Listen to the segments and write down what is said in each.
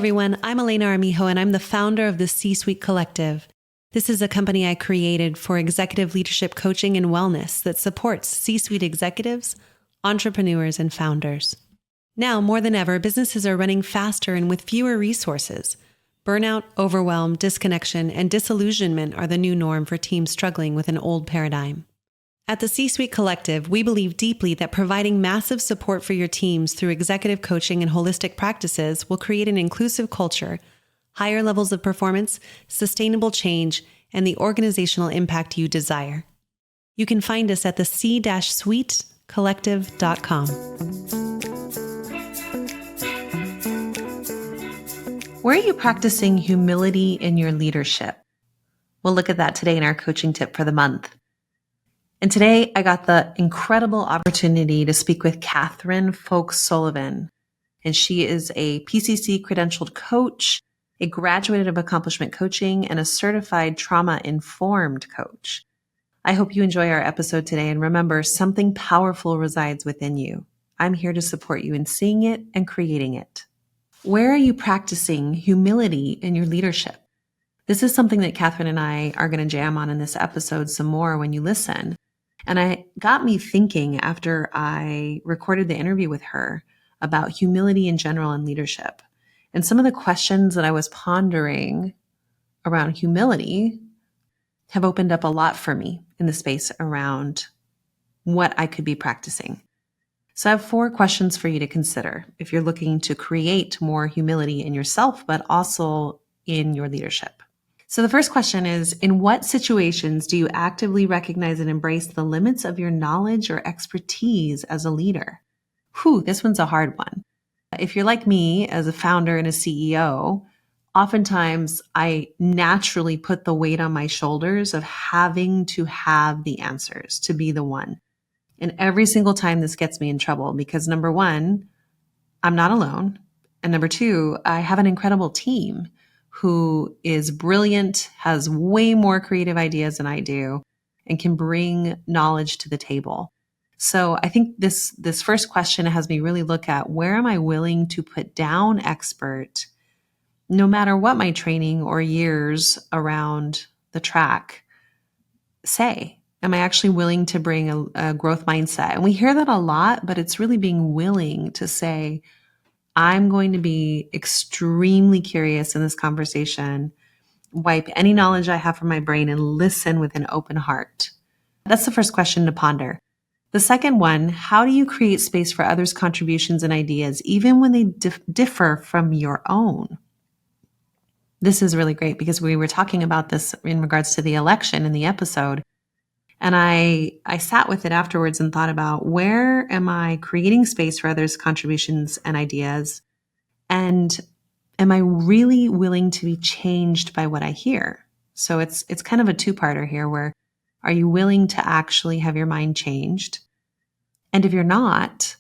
everyone. I'm Elena Armijo, and I'm the founder of the C-Suite Collective. This is a company I created for executive leadership coaching and wellness that supports C-suite executives, entrepreneurs, and founders. Now, more than ever, businesses are running faster and with fewer resources. Burnout, overwhelm, disconnection, and disillusionment are the new norm for teams struggling with an old paradigm. At the C-Suite Collective, we believe deeply that providing massive support for your teams through executive coaching and holistic practices will create an inclusive culture, higher levels of performance, sustainable change, and the organizational impact you desire. You can find us at the c-suitecollective.com. Where are you practicing humility in your leadership? We'll look at that today in our coaching tip for the month. And today I got the incredible opportunity to speak with Katherine Folk-Sullivan. And she is a PCC-credentialed coach, a graduate of accomplishment coaching, and a certified trauma-informed coach. I hope you enjoy our episode today, and remember, something powerful resides within you. I'm here to support you in seeing it and creating it. Where are you practicing humility in your leadership? This is something that Katherine and I are going to jam on in this episode some more when you listen. And it got me thinking after I recorded the interview with her about humility in general in leadership. And some of the questions that I was pondering around humility have opened up a lot for me in the space around what I could be practicing. So I have 4 questions for you to consider if you're looking to create more humility in yourself, but also in your leadership. So the first question is, in what situations do you actively recognize and embrace the limits of your knowledge or expertise as a leader? This one's a hard one. If you're like me as a founder and a CEO, oftentimes I naturally put the weight on my shoulders of having to have the answers, to be the one. And every single time this gets me in trouble because number 1, I'm not alone. And number 2, I have an incredible team who is brilliant, has way more creative ideas than I do, and can bring knowledge to the table. So I think this first question has me really look at, where am I willing to put down expert, no matter what my training or years around the track say? Am I actually willing to bring a growth mindset? And we hear that a lot, but it's really being willing to say, I'm going to be extremely curious in this conversation, wipe any knowledge I have from my brain, and listen with an open heart. That's the first question to ponder. The second one, how do you create space for others' contributions and ideas, even when they differ from your own? This is really great because we were talking about this in regards to the election in the episode. And I sat with it afterwards and thought about, where am I creating space for others' contributions and ideas? And am I really willing to be changed by what I hear? So it's kind of a 2-parter here, where are you willing to actually have your mind changed? And if you're not,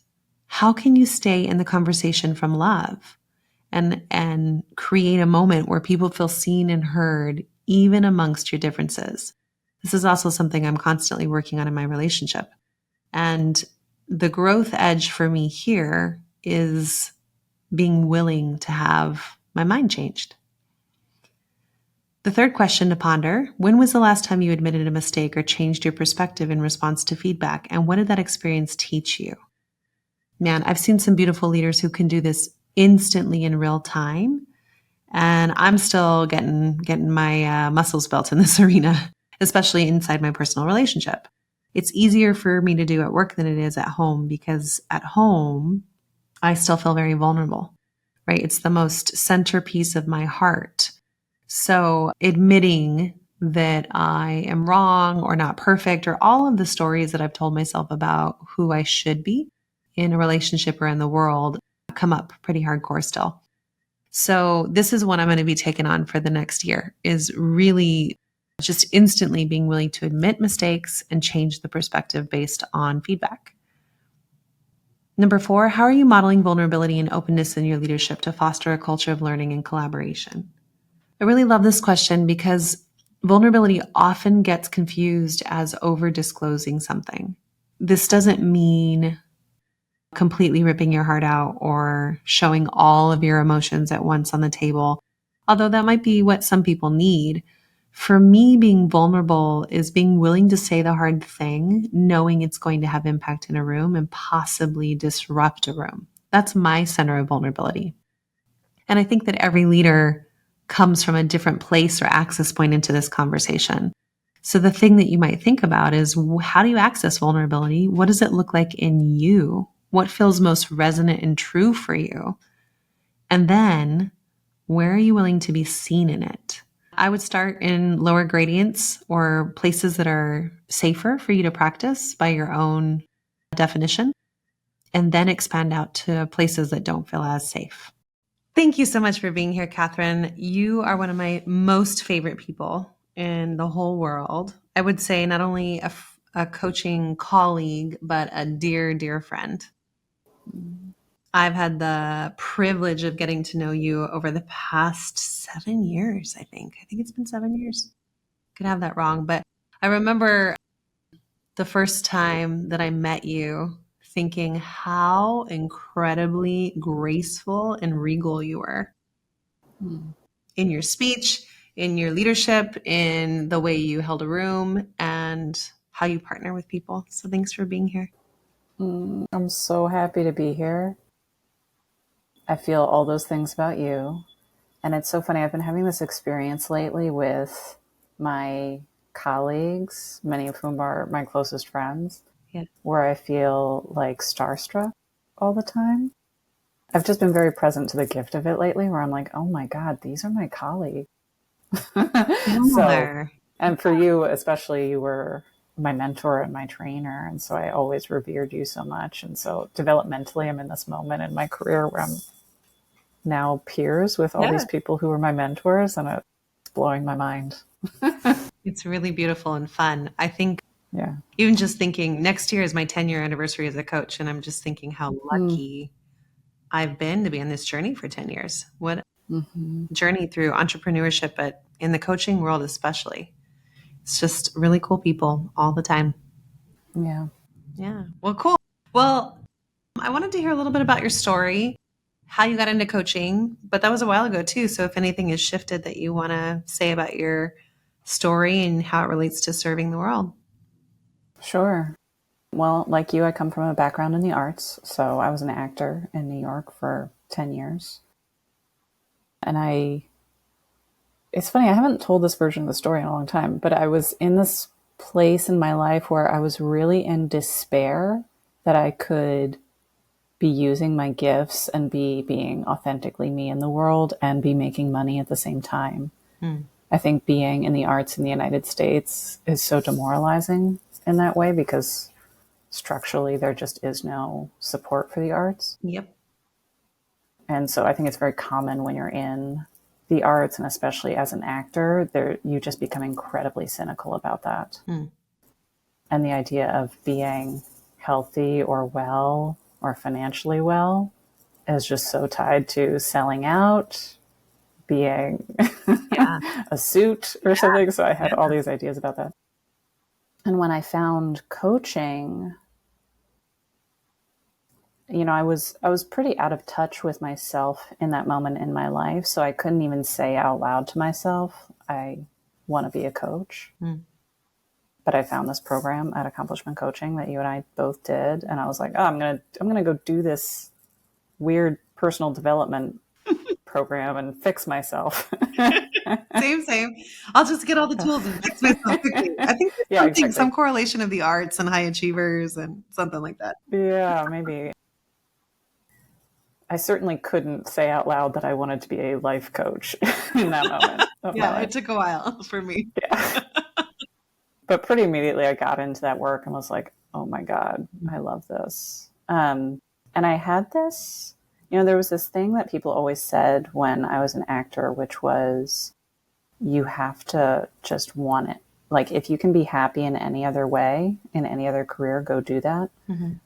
how can you stay in the conversation from love and create a moment where people feel seen and heard, even amongst your differences? This is also something I'm constantly working on in my relationship. And the growth edge for me here is being willing to have my mind changed. The third question to ponder, when was the last time you admitted a mistake or changed your perspective in response to feedback? And what did that experience teach you? Man, I've seen some beautiful leaders who can do this instantly in real time. And I'm still getting my muscles built in this arena, especially inside my personal relationship. It's easier for me to do at work than it is at home, because at home, I still feel very vulnerable, right? It's the most centerpiece of my heart. So admitting that I am wrong or not perfect, or all of the stories that I've told myself about who I should be in a relationship or in the world, come up pretty hardcore still. So this is what I'm going to be taking on for the next year, is really just instantly being willing to admit mistakes and change the perspective based on feedback. Number 4, how are you modeling vulnerability and openness in your leadership to foster a culture of learning and collaboration? I really love this question because vulnerability often gets confused as over disclosing something. This doesn't mean completely ripping your heart out or showing all of your emotions at once on the table, although that might be what some people need. For me, being vulnerable is being willing to say the hard thing, knowing it's going to have impact in a room and possibly disrupt a room. That's my center of vulnerability. And I think that every leader comes from a different place or access point into this conversation. So the thing that you might think about is, how do you access vulnerability? What does it look like in you? What feels most resonant and true for you? And then, where are you willing to be seen in it? I would start in lower gradients or places that are safer for you to practice by your own definition, and then expand out to places that don't feel as safe. Thank you so much for being here, Katherine. You are one of my most favorite people in the whole world. I would say not only a coaching colleague, but a dear, dear friend. I've had the privilege of getting to know you over the past 7 years, I think. I think it's been 7 years. Could have that wrong. But I remember the first time that I met you thinking how incredibly graceful and regal you were in your speech, in your leadership, in the way you held a room, and how you partner with people. So thanks for being here. I'm so happy to be here. I feel all those things about you. And it's so funny. I've been having this experience lately with my colleagues, many of whom are my closest friends, where I feel like starstruck all the time. I've just been very present to the gift of it lately, where I'm like, oh my God, these are my colleagues. So, and for you, especially, you were my mentor and my trainer. And so I always revered you so much. And so developmentally, I'm in this moment in my career where I'm now peers with all these people who were my mentors, and it's blowing my mind. It's really beautiful and fun. I think even just thinking next year is my 10-year anniversary as a coach. And I'm just thinking how lucky I've been to be on this journey for 10 years. What journey through entrepreneurship, but in the coaching world especially. It's just really cool people all the time. Yeah. Well, cool. Well, I wanted to hear a little bit about your story, how you got into coaching, but that was a while ago too. So if anything has shifted that you want to say about your story and how it relates to serving the world. Sure. Well, like you, I come from a background in the arts. So I was an actor in New York for 10 years. And it's funny, I haven't told this version of the story in a long time, but I was in this place in my life where I was really in despair that I could be using my gifts and be being authentically me in the world and be making money at the same time. I think being in the arts in the United States is so demoralizing in that way because structurally there just is no support for the arts. Yep. And so I think it's very common when you're in the arts, and especially as an actor, you just become incredibly cynical about that. And the idea of being healthy or well or financially well is just so tied to selling out, being a suit or something. So I had all these ideas about that. And when I found coaching, I was pretty out of touch with myself in that moment in my life. So I couldn't even say out loud to myself, I want to be a coach. But I found this program at Accomplishment Coaching that you and I both did. And I was like, oh, I'm going to go do this weird personal development program and fix myself. Same. I'll just get all the tools and fix myself quickly. I think there's some correlation of the arts and high achievers and something like that. Yeah, maybe. I certainly couldn't say out loud that I wanted to be a life coach in that moment. It took a while for me. But pretty immediately I got into that work and was like, oh my God, I love this. And I had this, there was this thing that people always said when I was an actor, which was you have to just want it. Like if you can be happy in any other way, in any other career, go do that.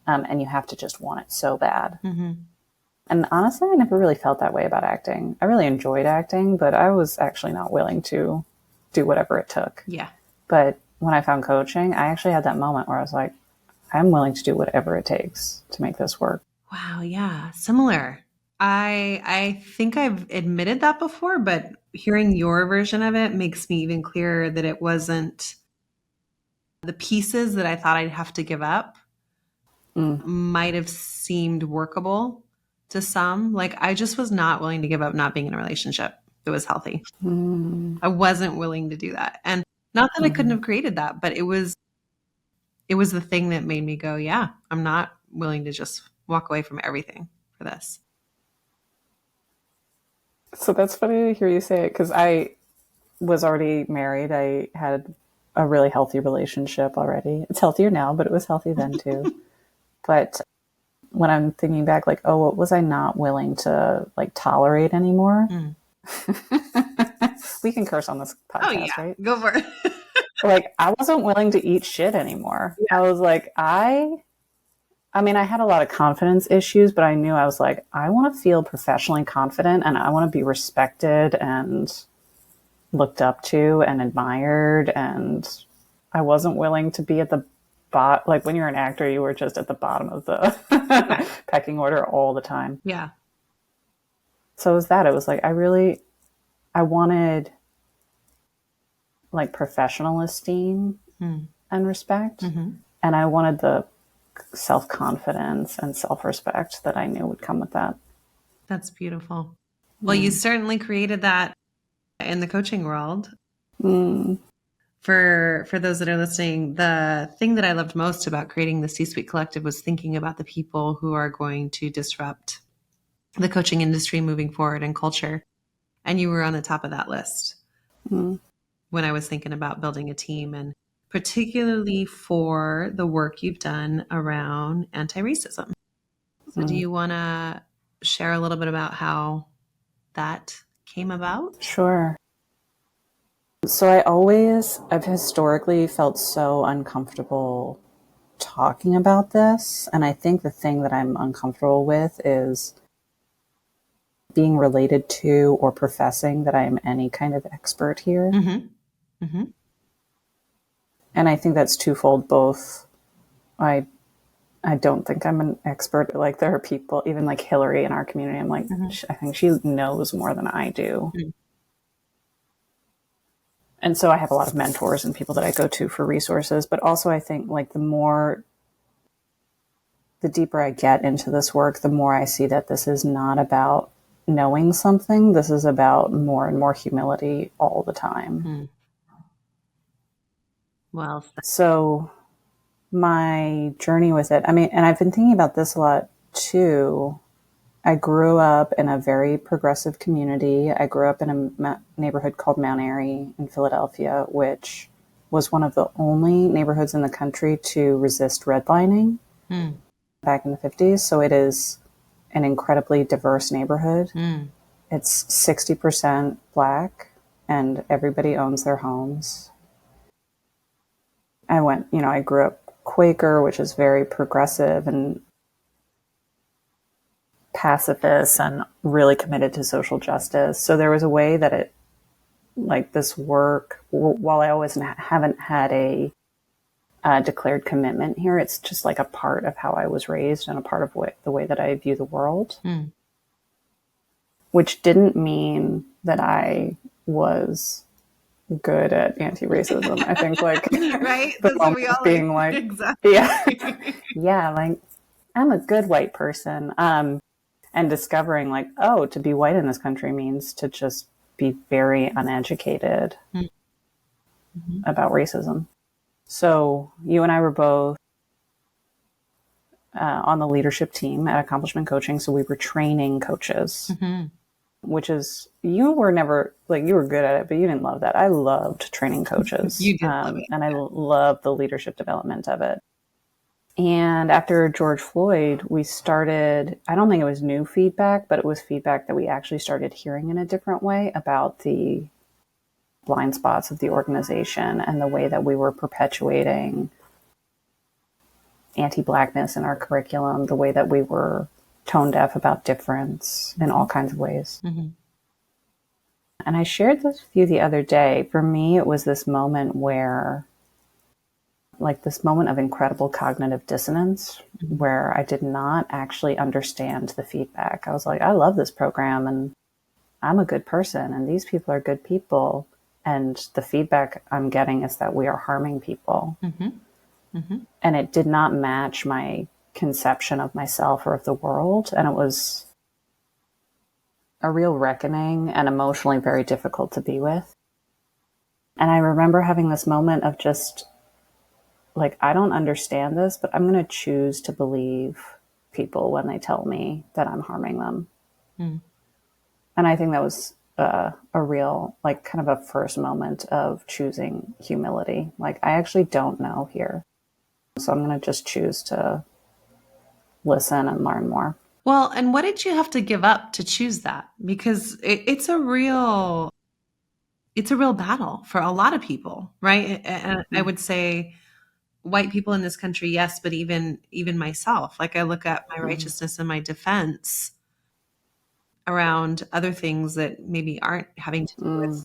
And you have to just want it so bad. And honestly, I never really felt that way about acting. I really enjoyed acting, but I was actually not willing to do whatever it took. But when I found coaching, I actually had that moment where I was like, I'm willing to do whatever it takes to make this work. Wow, yeah, similar. I think I've admitted that before, but hearing your version of it makes me even clearer that it wasn't the pieces that I thought I'd have to give up Mm. might have seemed workable to some. Like I just was not willing to give up not being in a relationship that was healthy. Mm. I wasn't willing to do that. And not that I couldn't Mhm. have created that, but it was the thing that made me go, yeah, I'm not willing to just walk away from everything for this. So that's funny to hear you say it, because I was already married. I had a really healthy relationship already. It's healthier now, but it was healthy then too. But when I'm thinking back, like, oh, what was I not willing to like tolerate anymore? Mm. We can curse on this Oh podcast, yeah, right? go for it. Like, I wasn't willing to eat shit anymore. Yeah. I was like, I mean, I had a lot of confidence issues, but I knew I was like, I want to feel professionally confident and I want to be respected and looked up to and admired. And I wasn't willing to be at the bot. Like when you're an actor, you were just at the bottom of the pecking order all the time. Yeah. So it was that. It was like, I wanted like professional esteem and respect. Mm-hmm. And I wanted the self-confidence and self-respect that I knew would come with that. That's beautiful. Well, you certainly created that in the coaching world. Mm. For those that are listening, the thing that I loved most about creating the C-Suite Collective was thinking about the people who are going to disrupt the coaching industry moving forward and culture. And you were on the top of that list when I was thinking about building a team, and particularly for the work you've done around anti-racism. So do you want to share a little bit about how that came about? Sure. So I've historically felt so uncomfortable talking about this. And I think the thing that I'm uncomfortable with is being related to or professing that I am any kind of expert here. Mm-hmm. Mm-hmm. And I think that's twofold. Both, I don't think I'm an expert. Like there are people, even like Hillary in our community, I'm like, I think she knows more than I do. Mm-hmm. And so I have a lot of mentors and people that I go to for resources. But also I think like the deeper I get into this work, the more I see that this is not about knowing something. This is about more and more humility all the time. Mm-hmm. Well, So my journey with it, I mean, and I've been thinking about this a lot too. I grew up in a very progressive community. I grew up in a neighborhood called Mount Airy in Philadelphia, which was one of the only neighborhoods in the country to resist redlining back in the 50s. So it is an incredibly diverse neighborhood. It's 60% Black and everybody owns their homes. I grew up Quaker, which is very progressive and pacifist and really committed to social justice. So there was a way that this work, while I always haven't had a declared commitment here, it's just like a part of how I was raised and a part of the way that I view the world, which didn't mean that I was good at anti-racism. I think like right? the That's what moment we of all being like. like, Exactly. yeah, like I'm a good white person. And discovering like, oh, to be white in this country means to just be very uneducated about racism. So you and I were both on the leadership team at Accomplishment Coaching. So we were training coaches, which is, you were never like, you were good at it, but you didn't love that. I loved training coaches. You did love it. And I loved the leadership development of it. And after George Floyd, we started, I don't think it was new feedback, but it was feedback that we actually started hearing in a different way about the blind spots of the organization and the way that we were perpetuating anti-Blackness in our curriculum, the way that we were tone deaf about difference in all kinds of ways. And I shared this with you the other day. For me, it was this moment where like this moment of incredible cognitive dissonance where I did not actually understand the feedback. I was like, I love this program and I'm a good person and these people are good people. And the feedback I'm getting is that we are harming people. And it did not match my conception of myself or of the world. And it was a real reckoning and emotionally very difficult to be with. And I remember having this moment of just like, I don't understand this, but I'm going to choose to believe people when they tell me that I'm harming them. And I think that was a real, like, kind of a first moment of choosing humility. Like, I actually don't know here. So I'm going to just choose to listen and learn more. Well, and what did you have to give up to choose that? Because it's a real battle for a lot of people, right? And I would say white people in this country, yes, but even myself, like I look at my righteousness and my defense around other things that maybe aren't having to do with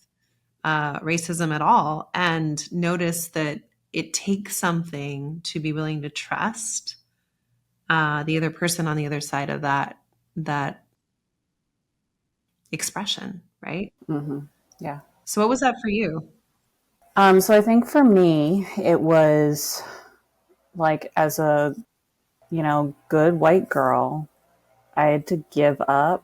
racism at all, and notice that it takes something to be willing to trust the other person on the other side of that expression, right? Yeah. So what was that for you? So I think for me, it was like, as a, good white girl, I had to give up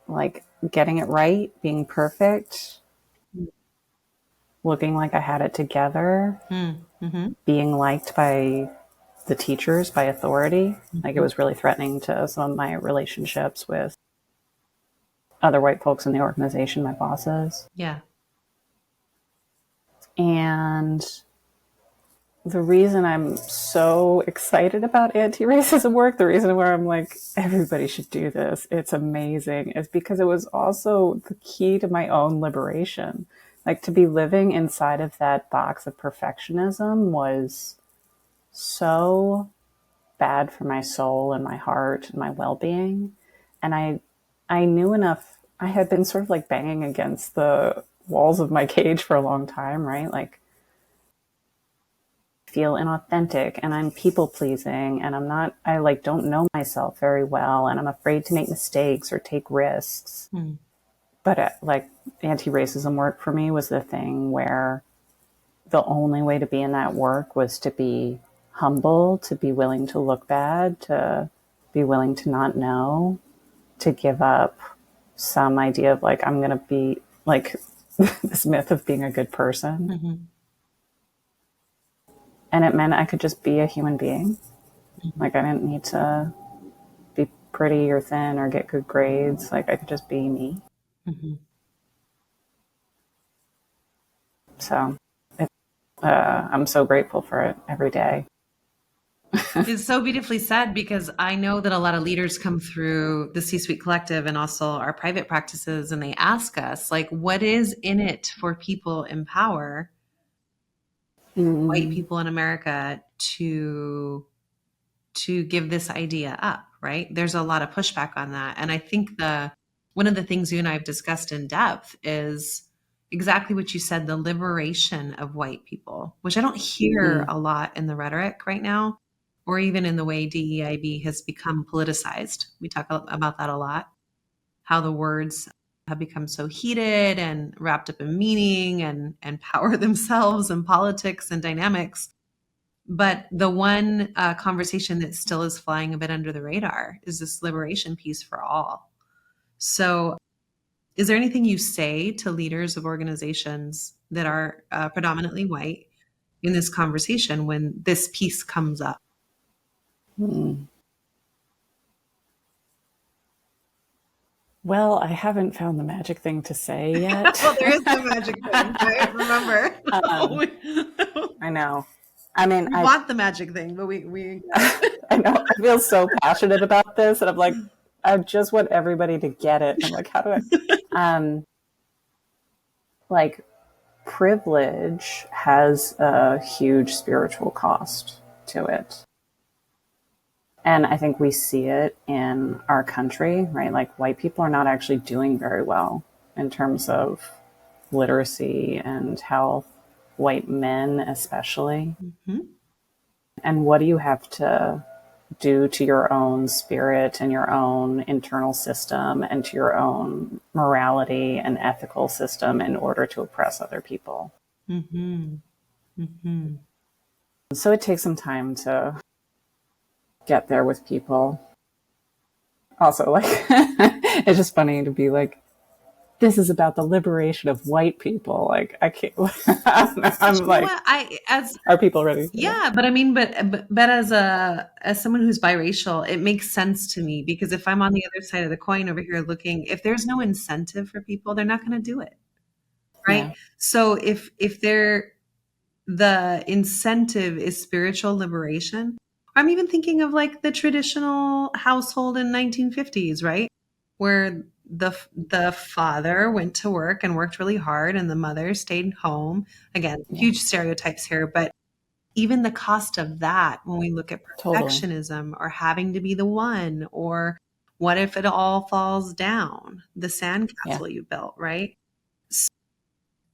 like getting it right, being perfect, looking like I had it together, being liked by the teachers, by authority. Like, it was really threatening to some of my relationships with other white folks in the organization, my bosses. Yeah. And the reason I'm so excited about anti-racism work, the reason where I'm like, everybody should do this, it's amazing, is because it was also the key to my own liberation. Like, to be living inside of that box of perfectionism was so bad for my soul and my heart and my well-being. And I knew enough. I had been sort of like banging against the walls of my cage for a long time, right? Like, feel inauthentic and I'm people pleasing and I like don't know myself very well and I'm afraid to make mistakes or take risks. But like, anti-racism work for me was the thing where the only way to be in that work was to be humble, to be willing to look bad, to be willing to not know, to give up some idea of like, I'm going to be like this myth of being a good person. And it meant I could just be a human being. Like, I didn't need to be pretty or thin or get good grades. Like, I could just be me. So I'm so grateful for it every day. It's so beautifully said, because I know that a lot of leaders come through the C-Suite Collective and also our private practices, and they ask us, like, what is in it for people in power, white people in America, to give this idea up, right? There's a lot of pushback on that. And I think one of the things you and I have discussed in depth is exactly what you said, the liberation of white people, which I don't hear a lot in the rhetoric right now, or even in the way DEIB has become politicized. We talk about that a lot, how the words have become so heated and wrapped up in meaning and power themselves and politics and dynamics. But the one conversation that still is flying a bit under the radar is this liberation piece for all. So is there anything you say to leaders of organizations that are predominantly white in this conversation when this piece comes up? Well, I haven't found the magic thing to say yet. Well, there is no magic thing, right? Remember. I know. I mean, We want the magic thing, but we I know. I feel so passionate about this, and I'm like, I just want everybody to get it. I'm like, how do I? Like, privilege has a huge spiritual cost to it. And I think we see it in our country, right? Like, white people are not actually doing very well in terms of literacy and health, white men especially. Mm-hmm. And what do you have to do to your own spirit and your own internal system and to your own morality and ethical system in order to oppress other people? Mm-hmm. Mm-hmm. So it takes some time to get there with people. Also, like, it's just funny to be like, this is about the liberation of white people. Like, I can't, But I'm you know like, what? As are people ready for that? Yeah, but I mean, but as someone who's biracial, it makes sense to me because if I'm on the other side of the coin over here looking, if there's no incentive for people, they're not going to do it, right? Yeah, So if the incentive is spiritual liberation, I'm even thinking of like the traditional household in 1950s, right? Where the father went to work and worked really hard and the mother stayed home. Again, yeah, huge stereotypes here, but even the cost of that when we look at totally. perfectionism or having to be the one, or what if it all falls down, the Yeah, sandcastle you built, right? So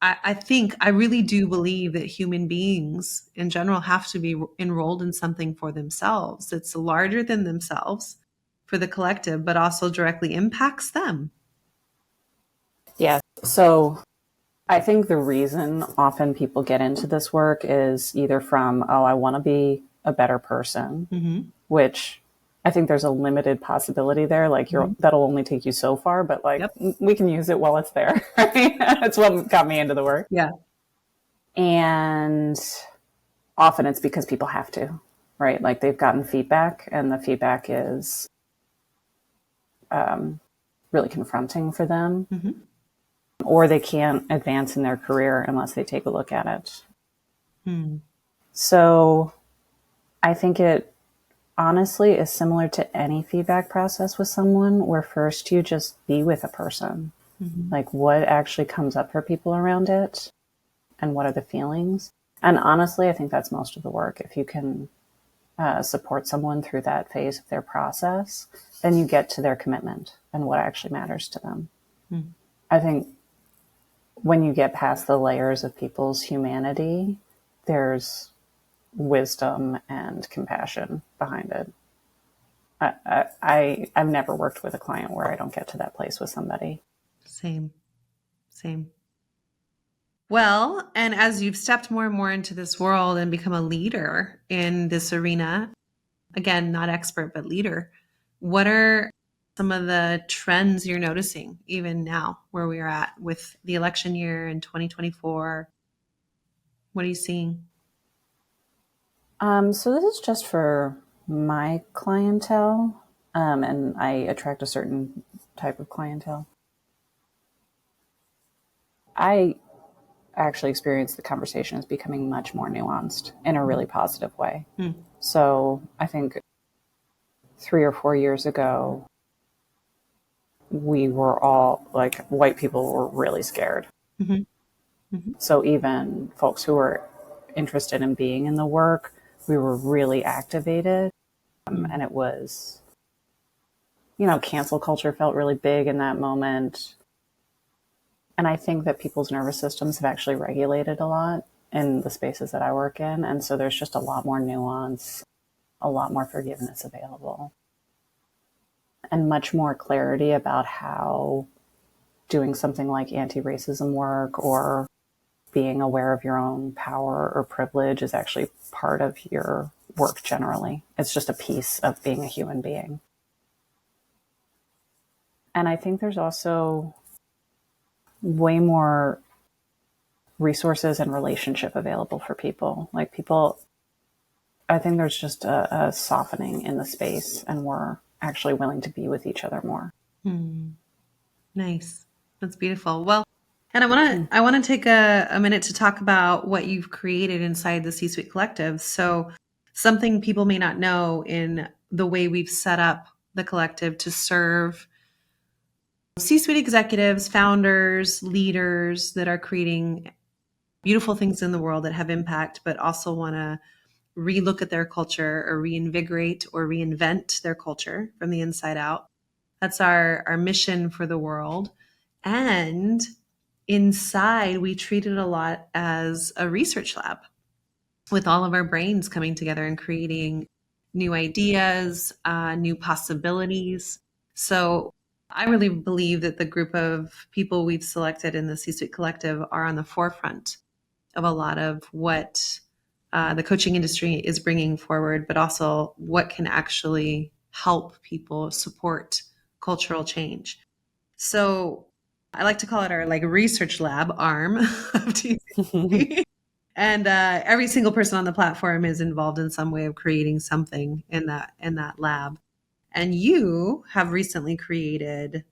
I think I really do believe that human beings in general have to be enrolled in something for themselves. It's larger than themselves for the collective, but also directly impacts them. yeah. So I think the reason often people get into this work is either from, oh, I want to be a better person, Mm-hmm. which I think there's a limited possibility there. Like Mm-hmm. that'll only take you so far, but like Yep. we can use it while it's there. Right? That's what got me into the work. Yeah. And often it's because people have to, right? Like they've gotten feedback and the feedback is really confronting for them, Mm-hmm. or they can't advance in their career unless they take a look at it. Mm-hmm. So I think it honestly is similar to any feedback process with someone where first you just be with a person. Mm-hmm. Like what actually comes up for people around it and what are the feelings. And honestly, I think that's most of the work. If you can support someone through that phase of their process, then you get to their commitment and what actually matters to them. Mm-hmm. I think when you get past the layers of people's humanity, there's wisdom and compassion behind it. I've never worked with a client where I don't get to that place with somebody. Same. Same. Well, and as you've stepped more and more into this world and become a leader in this arena, again, not expert, but leader, what are some of the trends you're noticing even now where we are at with the election year in 2024? What are you seeing? So this is just for my clientele, and I attract a certain type of clientele. I actually experience the conversation as becoming much more nuanced in a really positive way. Hmm. So I think 3 or 4 years ago, we were all like, white people were really scared. Mm-hmm. Mm-hmm. So even folks who were interested in being in the work, we were really activated. And it was, cancel culture felt really big in that moment. And I think that people's nervous systems have actually regulated a lot in the spaces that I work in. And so there's just a lot more nuance, a lot more forgiveness available, and much more clarity about how doing something like anti-racism work or being aware of your own power or privilege is actually part of your work generally. It's just a piece of being a human being. And I think there's also way more resources and relationship available for people. Like people, I think there's just a softening in the space and we're actually willing to be with each other more. Hmm. Nice. That's beautiful. Well, and I want to take a minute to talk about what you've created inside the C-Suite Collective. So something people may not know in the way we've set up the collective to serve C-suite executives, founders, leaders that are creating beautiful things in the world that have impact, but also want to relook at their culture or reinvigorate or reinvent their culture from the inside out. That's our mission for the world. And inside, we treat it a lot as a research lab with all of our brains coming together and creating new ideas, new possibilities. So I really believe that the group of people we've selected in the C-Suite Collective are on the forefront of a lot of what the coaching industry is bringing forward, but also what can actually help people support cultural change. So I like to call it our like research lab arm of TCC. And every single person on the platform is involved in some way of creating something in that lab. And you have recently created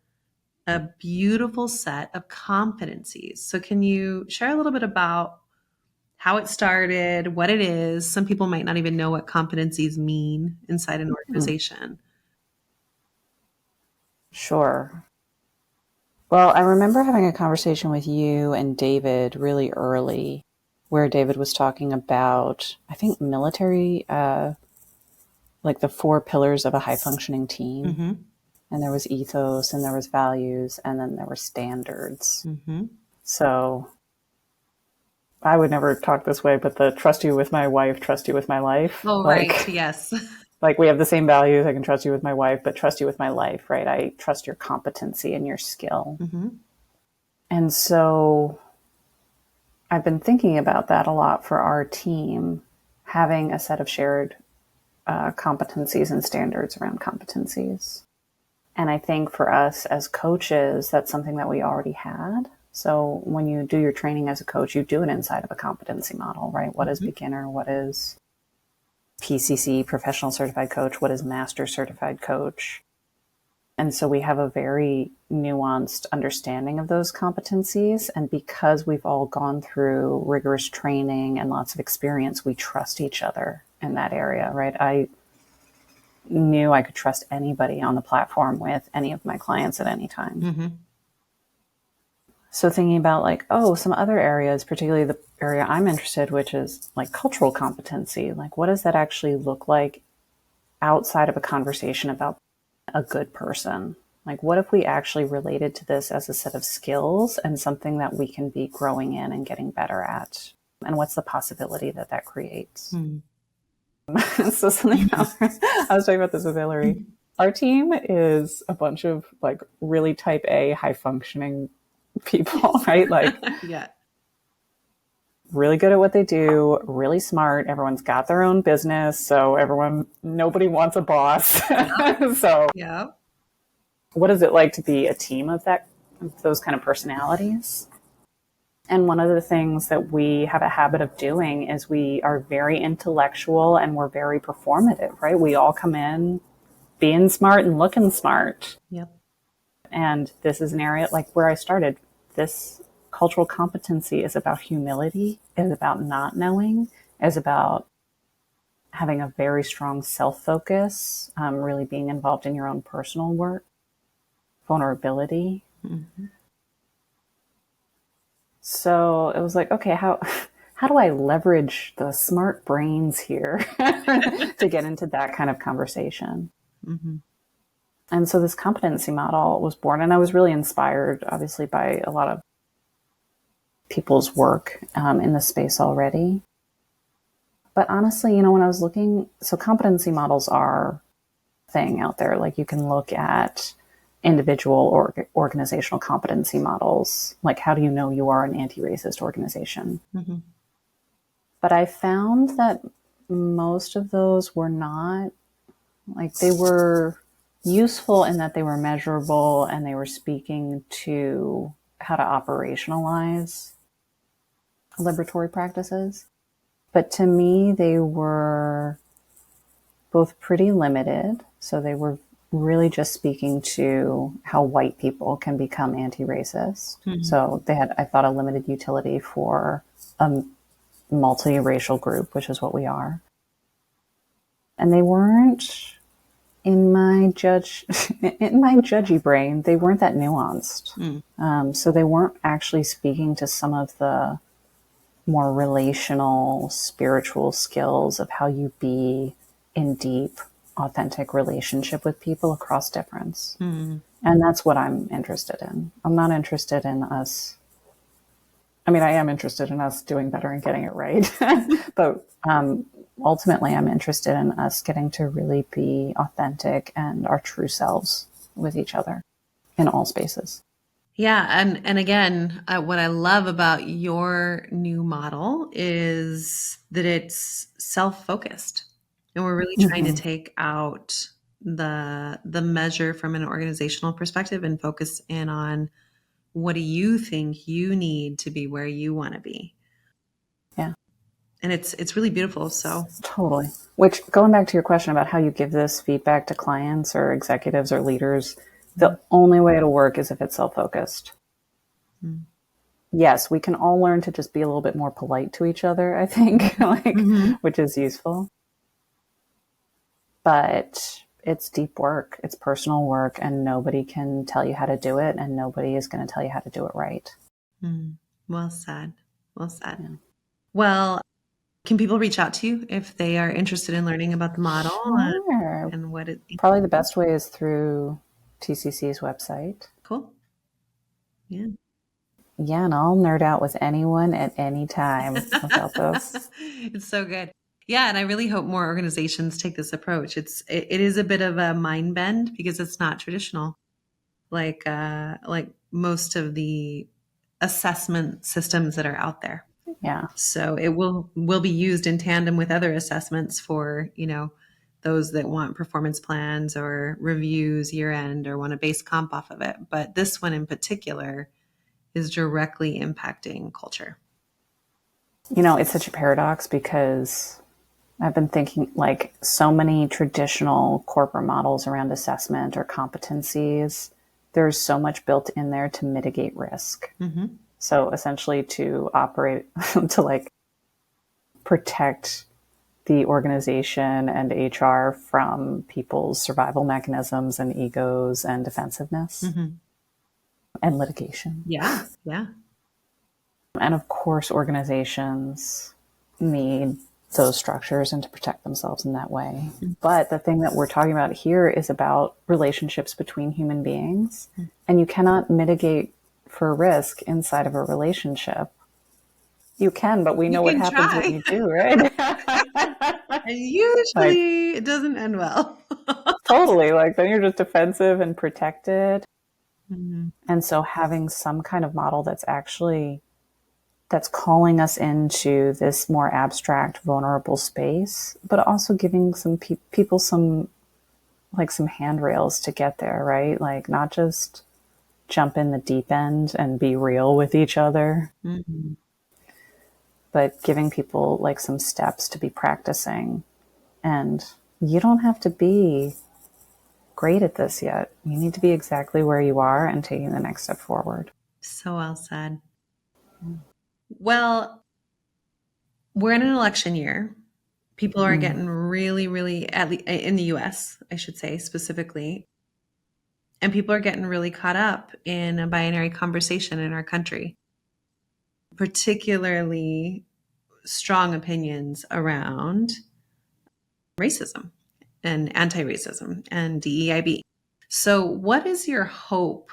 a beautiful set of competencies. So can you share a little bit about how it started, what it is? Some people might not even know what competencies mean inside an organization. Sure. Well, I remember having a conversation with you and David really early where David was talking about, I think, military, like the 4 pillars of a high functioning team. Mm-hmm. And there was ethos and there was values and then there were standards. Mm-hmm. So I would never talk this way, but the trust you with my wife, trust you with my life. Oh, right. Yes. Like we have the same values. I can trust you with my wife, but trust you with my life, right? I trust your competency and your skill. Mm-hmm. And so I've been thinking about that a lot for our team, having a set of shared competencies and standards around competencies. And I think for us as coaches, that's something that we already had. So when you do your training as a coach, you do it inside of a competency model, right? What is beginner? What is PCC, professional certified coach? What is master certified coach? And so we have a very nuanced understanding of those competencies. And because we've all gone through rigorous training and lots of experience, we trust each other in that area, right? I knew I could trust anybody on the platform with any of my clients at any time. Mm-hmm. So thinking about like, some other areas, particularly the area I'm interested, which is like cultural competency, like what does that actually look like outside of a conversation about a good person? Like what if we actually related to this as a set of skills and something that we can be growing in and getting better at? And what's the possibility that that creates? Mm-hmm. So something I was talking about this with Hillary. Our team is a bunch of like really type A, high functioning people, right? Like Yeah. really good at what they do, really smart. Everyone's got their own business. So nobody wants a boss. So Yeah. what is it like to be a team of those kind of personalities? And one of the things that we have a habit of doing is we are very intellectual and we're very performative, right? We all come in being smart and looking smart. Yep. And this is an area like where I started. This cultural competency is about humility, is about not knowing, is about having a very strong self-focus, really being involved in your own personal work, vulnerability. Mm-hmm. So it was like, okay, how do I leverage the smart brains here to get into that kind of conversation? Mm-hmm. And so this competency model was born, and I was really inspired, obviously, by a lot of people's work in the space already. But honestly, when I was looking, so competency models are a thing out there. Like you can look at individual or organizational competency models. Like, how do you know you are an anti-racist organization? Mm-hmm. But I found that most of those were not, like, they were useful in that they were measurable and they were speaking to how to operationalize liberatory practices. But to me, they were both pretty limited. So they were really just speaking to how white people can become anti-racist. Mm-hmm. So they had, I thought, a limited utility for a multiracial group, which is what we are. And they weren't, in my judgy brain, they weren't that nuanced. So they weren't actually speaking to some of the more relational, spiritual skills of how you be in deep, authentic relationship with people across difference. And that's what I'm interested in. I'm not interested in us I mean, I am interested in us doing better and getting it right. But ultimately, I'm interested in us getting to really be authentic and our true selves with each other in all spaces. Yeah. And again, what I love about your new model is that it's self-focused. And we're really trying to take out the measure from an organizational perspective and focus in on what do you think you need to be where you want to be. Yeah. And it's really beautiful. So Totally. Which, going back to your question about how you give this feedback to clients or executives or leaders, the only way it'll work is if it's self-focused. Yes, we can all learn to just be a little bit more polite to each other, I think, which is useful. But it's deep work, it's personal work, and nobody can tell you how to do it, and nobody is going to tell you how to do it right. Well said. Well said. Yeah. Well, can people reach out to you if they are interested in learning about the model Sure. and what it? Probably the best way is through TCC's website. Cool. Yeah. Yeah, and I'll nerd out with anyone at any time about this. It's so good. Yeah, and I really hope more organizations take this approach. It is a bit of a mind bend because it's not traditional, like most of the assessment systems that are out there. Yeah. So it will be used in tandem with other assessments for, those that want performance plans or reviews year end or want to base comp off of it. But this one in particular is directly impacting culture. It's such a paradox because I've been thinking like so many traditional corporate models around assessment or competencies, there's so much built in there to mitigate risk. So essentially to operate, to like protect the organization and HR from people's survival mechanisms and egos and defensiveness and litigation. Yeah. Yeah. And of course, organizations need those structures and to protect themselves in that way. But the thing that we're talking about here is about relationships between human beings. And you cannot mitigate for risk inside of a relationship. You can, but we know what happens when you do, right? And usually it doesn't end well. Totally. Like then you're just defensive and protected. And so having some kind of model that's calling us into this more abstract, vulnerable space, but also giving some people some handrails to get there, right? Like not just jump in the deep end and be real with each other, but giving people like some steps to be practicing. And you don't have to be great at this yet. You need to be exactly where you are and taking the next step forward. So well said. Well, we're in an election year. People are getting really, really, in the US, I should say specifically, and people are getting really caught up in a binary conversation in our country, particularly strong opinions around racism and anti-racism and DEIB. So what is your hope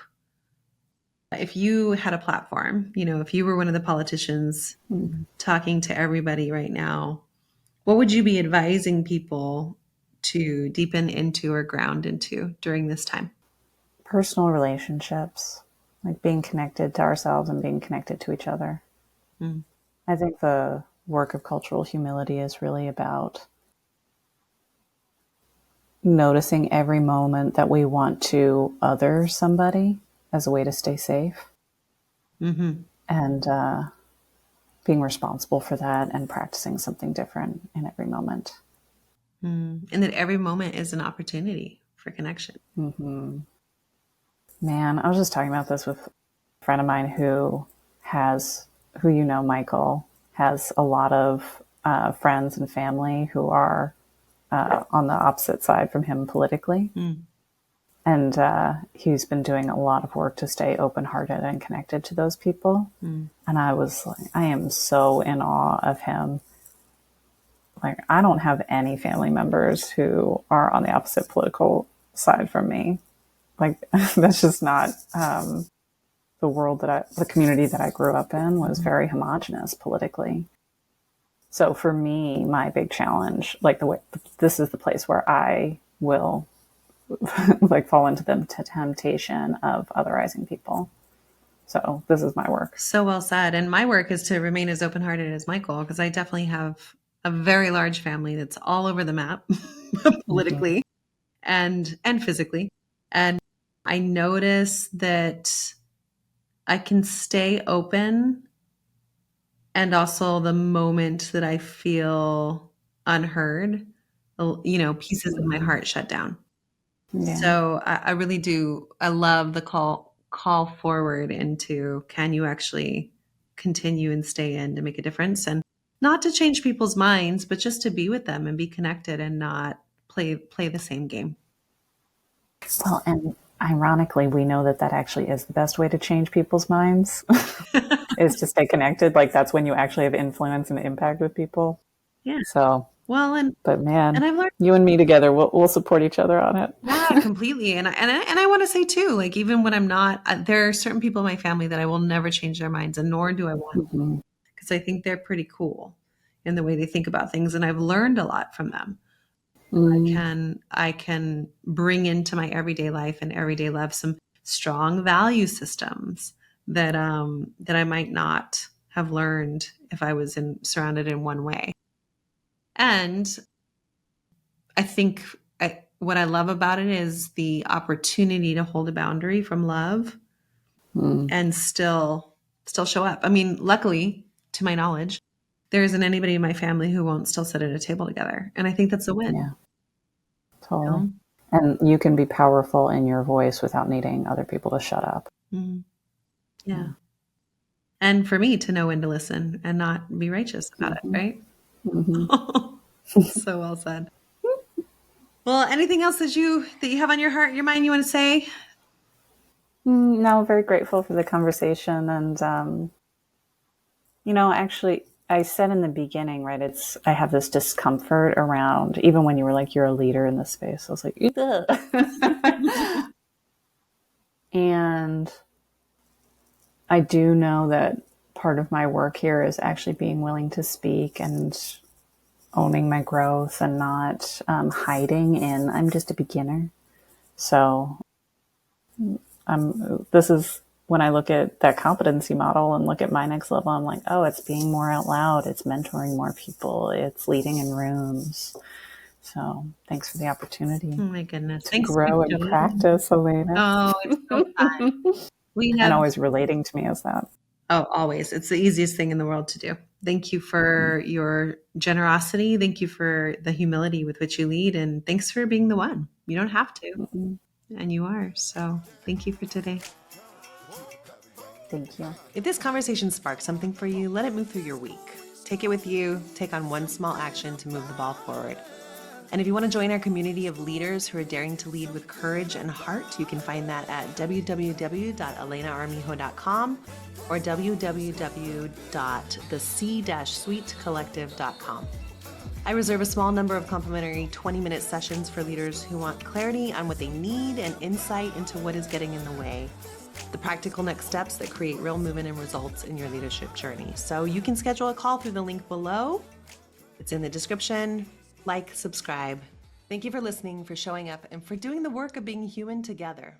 if you had a platform, if you were one of the politicians talking to everybody right now, what would you be advising people to deepen into or ground into during this time? Personal relationships, like being connected to ourselves and being connected to each other. I think the work of cultural humility is really about noticing every moment that we want to other somebody as a way to stay safe. And being responsible for that and practicing something different in every moment. And that every moment is an opportunity for connection. Man, I was just talking about this with a friend of mine who Michael, has a lot of friends and family who are on the opposite side from him politically. And he's been doing a lot of work to stay open-hearted and connected to those people. And I was like, I am so in awe of him. Like, I don't have any family members who are on the opposite political side from me. Like, that's the community that I grew up in was very homogenous politically. So for me, my big challenge, this is the place where I will fall into the temptation of otherizing people. So this is my work. So well said. And my work is to remain as open-hearted as Michael, because I definitely have a very large family that's all over the map politically and physically. And I notice that I can stay open, and also the moment that I feel unheard, pieces of my heart shut down. Yeah. So I really do. I love the call forward into, can you actually continue and stay in to make a difference, and not to change people's minds, but just to be with them and be connected and not play the same game. Well, and ironically, we know that actually is the best way to change people's minds is to stay connected. Like that's when you actually have influence and impact with people. Yeah. So, well, but man, and I've learned, you and me together, we'll support each other on it. yeah, completely. And I want to say too, like, even when I'm not, there are certain people in my family that I will never change their minds, and nor do I want to, because I think they're pretty cool in the way they think about things. And I've learned a lot from them. I can bring into my everyday life and everyday love some strong value systems that I might not have learned if I was surrounded in one way. And I think what I love about it is the opportunity to hold a boundary from love and still show up. I mean, luckily, to my knowledge, there isn't anybody in my family who won't still sit at a table together. And I think that's a win. Yeah, totally. And you can be powerful in your voice without needing other people to shut up. Yeah. And for me to know when to listen and not be righteous about it, right? So well said. Well, anything else that you have on your heart, your mind, you want to say? No, very grateful for the conversation. And, actually, I said in the beginning, right, I have this discomfort around, even when you were like, you're a leader in this space. I was like, and I do know that part of my work here is actually being willing to speak and owning my growth and not hiding in, I'm just a beginner. So this is when I look at that competency model and look at my next level, I'm like, oh, it's being more out loud. It's mentoring more people. It's leading in rooms. So thanks for the opportunity. Oh my goodness. To grow and practice, Elena. Oh, it's so fun. And always relating to me as that. Oh, always. It's the easiest thing in the world to do. Thank you for your generosity. Thank you for the humility with which you lead. And thanks for being the one. You don't have to. And you are. So thank you for today. Thank you. If this conversation sparked something for you, let it move through your week. Take it with you. Take on one small action to move the ball forward. And if you want to join our community of leaders who are daring to lead with courage and heart, you can find that at www.elenaarmijo.com or www.the-suitecollective.com. I reserve a small number of complimentary 20-minute sessions for leaders who want clarity on what they need and insight into what is getting in the way. The practical next steps that create real movement and results in your leadership journey. So you can schedule a call through the link below. It's in the description. Like, subscribe. Thank you for listening, for showing up, and for doing the work of being human together.